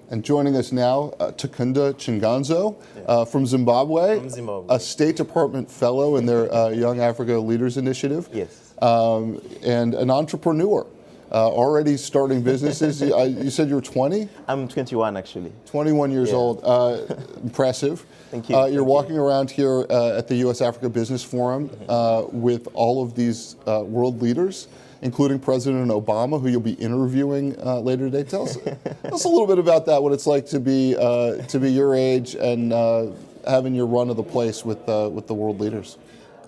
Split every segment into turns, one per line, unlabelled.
And joining us now, Takunda Chinganzo from Zimbabwe, a State Department fellow in their Young Africa Leaders Initiative,
Yes.
And an entrepreneur, already starting businesses. You said you were 20?
I'm 21, actually.
21 years old. Impressive.
Thank you.
You're walking around here at the U.S. Africa Business Forum with all of these world leaders, including President Obama, who you'll be interviewing later today. Tell us a little bit about that, what it's like to be your age and having your run of the place with the world leaders.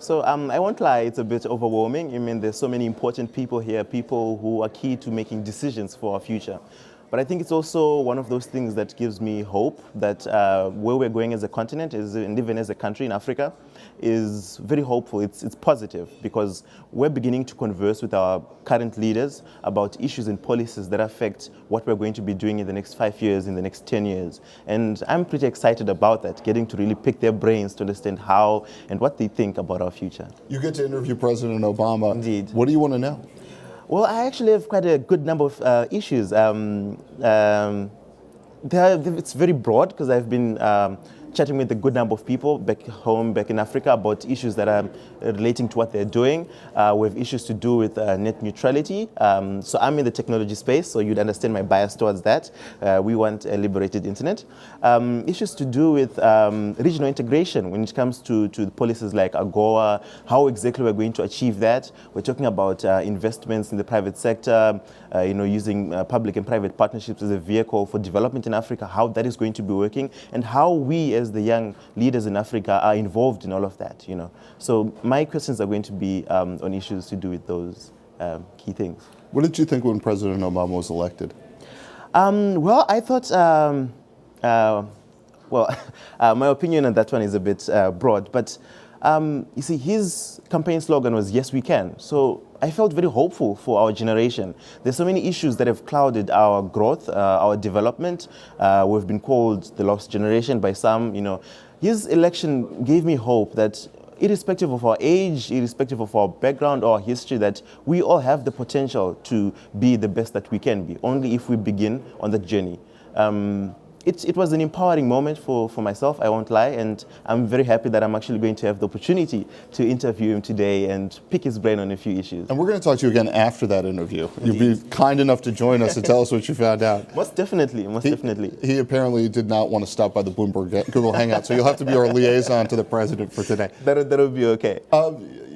So I won't lie, it's a bit overwhelming. I mean, there's so many important people here, people who are key to making decisions for our future. But I think it's also one of those things that gives me hope that where we're going as a continent, and even as a country in Africa, is very hopeful. It's positive because we're beginning to converse with our current leaders about issues and policies that affect what we're going to be doing in the next 5 years, in the next 10 years. And I'm pretty excited about that, getting to really pick their brains to understand how and what they think about our future.
You get to interview President Obama.
Indeed.
What do you want to know?
Well, I actually have quite a good number of issues. It's very broad because I've been chatting with a good number of people back home, back in Africa, about issues that are relating to what they're doing. We have issues to do with net neutrality. So I'm in the technology space, so you'd understand my bias towards that. We want a liberated internet. Issues to do with regional integration when it comes to policies like AGOA, how exactly we're going to achieve that. We're talking about investments in the private sector, using public and private partnerships as a vehicle for development in Africa, how that is going to be working, and how we as the young leaders in Africa are involved in all of that, So my questions are going to be on issues to do with those key things.
What did you think when President Obama was elected?
Well, I thought, my opinion on that one is a bit broad, but you see, his campaign slogan was, "Yes, we can." So I felt very hopeful for our generation. There's so many issues that have clouded our growth, our development. We've been called the lost generation by some, His election gave me hope that irrespective of our age, irrespective of our background or history, that we all have the potential to be the best that we can be, only if we begin on that journey. It was an empowering moment for myself, I won't lie, and I'm very happy that I'm actually going to have the opportunity to interview him today and pick his brain on a few issues.
And we're going to talk to you again after that interview. Indeed. You'll be kind enough to join us to tell us what you found out.
Most definitely, definitely.
He apparently did not want to stop by the Bloomberg Google Hangout, so you'll have to be our liaison to the president for today.
That'll be okay.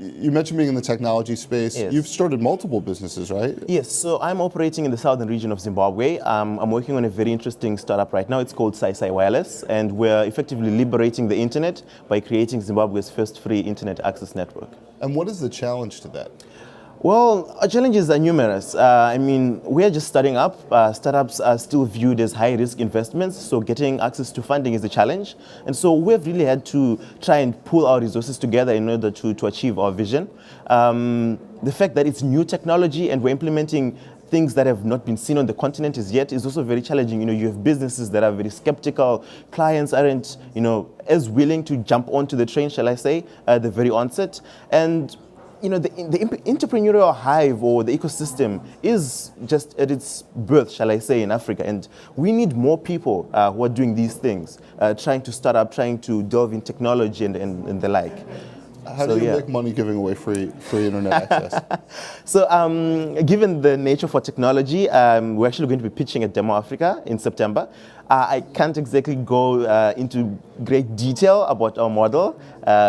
You mentioned being in the technology space.
Yes.
You've started multiple businesses, right?
Yes, so I'm operating in the southern region of Zimbabwe. I'm working on a very interesting startup right now. It's called Sai Wireless, and we're effectively liberating the internet by creating Zimbabwe's first free internet access network.
And what is the challenge to that?
Well, our challenges are numerous. We're just starting up. Startups are still viewed as high-risk investments, so getting access to funding is a challenge. And so we've really had to try and pull our resources together in order to achieve our vision. The fact that it's new technology and we're implementing things that have not been seen on the continent as yet is also very challenging. You have businesses that are very skeptical. Clients aren't, as willing to jump onto the train, shall I say, at the very onset. And the entrepreneurial hive or the ecosystem is just at its birth, shall I say, in Africa. And we need more people who are doing these things, trying to start up, trying to delve in technology and the like.
How do you make money giving away free internet access?
So given the nature for technology, we're actually going to be pitching at Demo Africa in September. I can't exactly go into great detail about our model.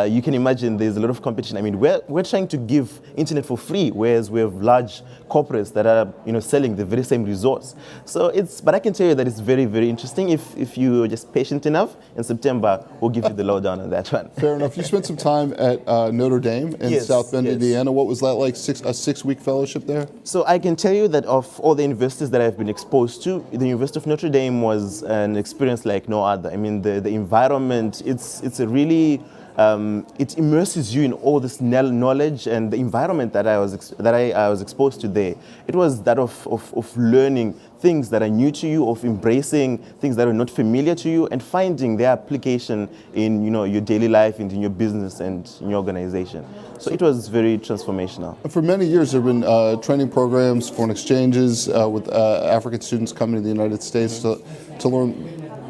You can imagine there's a lot of competition. I mean, we're trying to give internet for free, whereas we have large corporates that are selling the very same resource. But I can tell you that it's very, very interesting. If you're just patient enough, in September we'll give you the lowdown on that one.
Fair enough. You spent some time at Notre Dame in South Bend, Indiana. What was that like? A 6-week fellowship there? So
I can tell you that of all the universities that I've been exposed to, the University of Notre Dame was an experience like no other. I mean, the environment, it's a really it immerses you in all this knowledge, and the environment that I was exposed to there. It was that of learning things that are new to you, of embracing things that are not familiar to you, and finding their application in your daily life, and in your business, and in your organization. So it was very transformational.
And for many years, there have been training programs, foreign exchanges with African students coming to the United States to learn.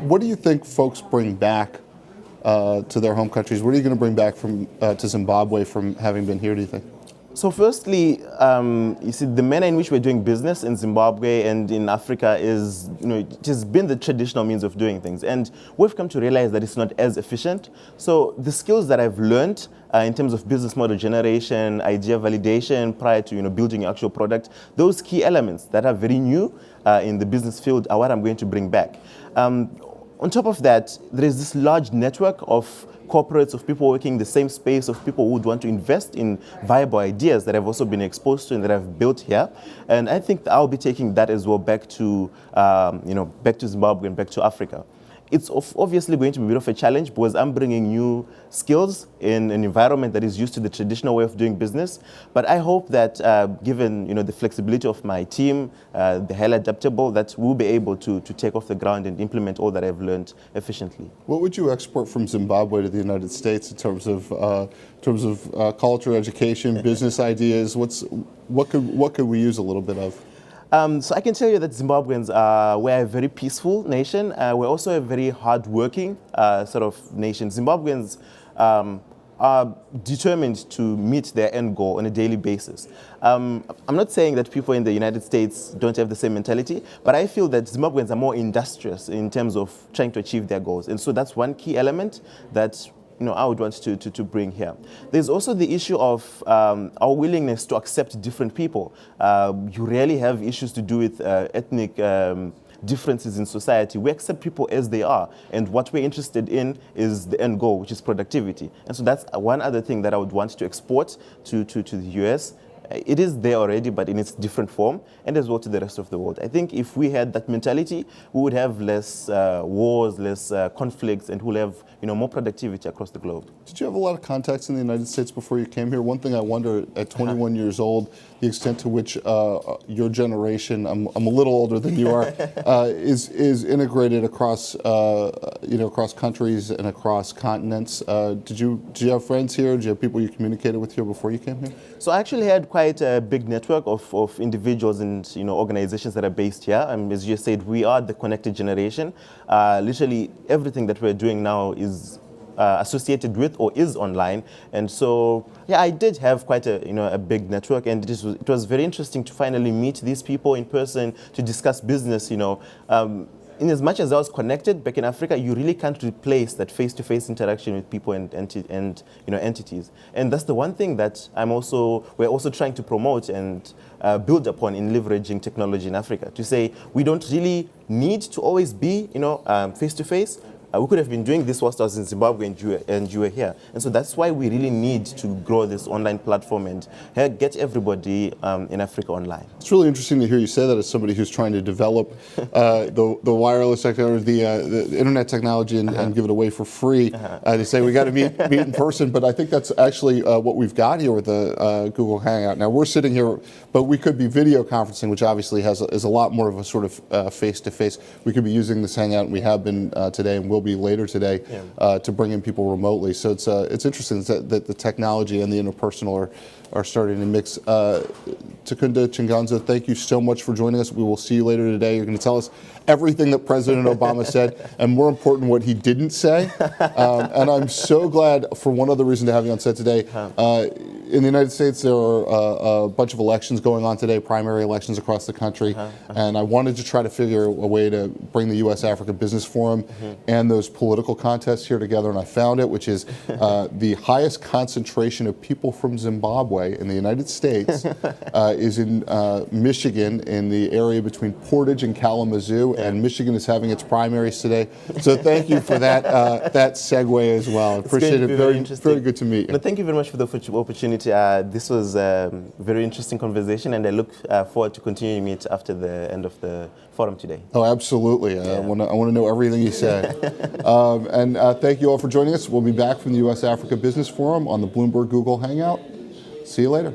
What do you think folks bring back to their home countries? What are you going to bring back to Zimbabwe from having been here, do you think?
So firstly, you see, the manner in which we're doing business in Zimbabwe and in Africa is, it has been the traditional means of doing things. And we've come to realize that it's not as efficient. So the skills that I've learned in terms of business model generation, idea validation, prior to building your actual product, those key elements that are very new in the business field are what I'm going to bring back. On top of that, there is this large network of corporates, of people working in the same space, of people who would want to invest in viable ideas that I've also been exposed to and that I've built here. And I think I'll be taking that as well back to, back to Zimbabwe and back to Africa. It's obviously going to be a bit of a challenge because I'm bringing new skills in an environment that is used to the traditional way of doing business. But I hope that given the flexibility of my team, the highly adaptable, that we'll be able to take off the ground and implement all that I've learned efficiently.
What would you export from Zimbabwe to the United States in terms of culture, education, business ideas? What could we use a little bit of?
So I can tell you that Zimbabweans we're a very peaceful nation. We're also a very hardworking sort of nation. Zimbabweans are determined to meet their end goal on a daily basis. I'm not saying that people in the United States don't have the same mentality, but I feel that Zimbabweans are more industrious in terms of trying to achieve their goals. And so that's one key element that I would want to bring here. There's also the issue of our willingness to accept different people. You rarely have issues to do with ethnic differences in society. We accept people as they are, and what we're interested in is the end goal, which is productivity. And so that's one other thing that I would want to export to the US. It is there already, but in its different form, and as well to the rest of the world. I think if we had that mentality, we would have less wars, less conflicts, and we'll have more productivity across the globe.
Did you have a lot of contacts in the United States before you came here? One thing I wonder, at 21 years old, the extent to which your generation, I'm a little older than you are, is integrated across across countries and across continents. Did you have friends here? Did you have people you communicated with here before you came here?
So I actually had quite a big network of individuals and organizations that are based here. As you said, we are the connected generation. Literally everything that we're doing now is associated with or is online, and so yeah, I did have quite a big network, and it was very interesting to finally meet these people in person to discuss business. In as much as I was connected back in Africa, you really can't replace that face-to-face interaction with people and entities. And that's the one thing that we're also trying to promote and build upon in leveraging technology in Africa. To say we don't really need to always be face-to-face. We could have been doing this whilst I was in Zimbabwe and you were here. And so that's why we really need to grow this online platform and get everybody in Africa online.
It's really interesting to hear you say that as somebody who's trying to develop the wireless technology, the internet technology and give it away for free. To say we got to meet in person, but I think that's actually what we've got here with the Google Hangout. Now we're sitting here, but we could be video conferencing, which obviously is a lot more of a sort of face-to-face. We could be using this Hangout, and we have been today, and will be later today to bring in people remotely. So it's interesting that the technology and the interpersonal are starting to mix. Takunda Chinganza, thank you so much for joining us. We will see you later today. You're going to tell us everything that President Obama said, and more important, what he didn't say. And I'm so glad, for one other reason, to have you on set today. In the United States, there are a bunch of elections going on today, primary elections across the country, and I wanted to try to figure a way to bring the U.S.-Africa Business Forum and those political contests here together, and I found it, which is the highest concentration of people from Zimbabwe in the United States is in Michigan, in the area between Portage and Kalamazoo, and Michigan is having its primaries today. So thank you for that segue as well. Appreciate it. Very good to meet you.
No, thank you very much for the opportunity opportunity. This was a very interesting conversation, and I look forward to continuing it after the end of the forum today.
Oh, absolutely. I want to know everything you said. And thank you all for joining us. We'll be back from the U.S. Africa Business Forum on the Bloomberg Google Hangout. See you later.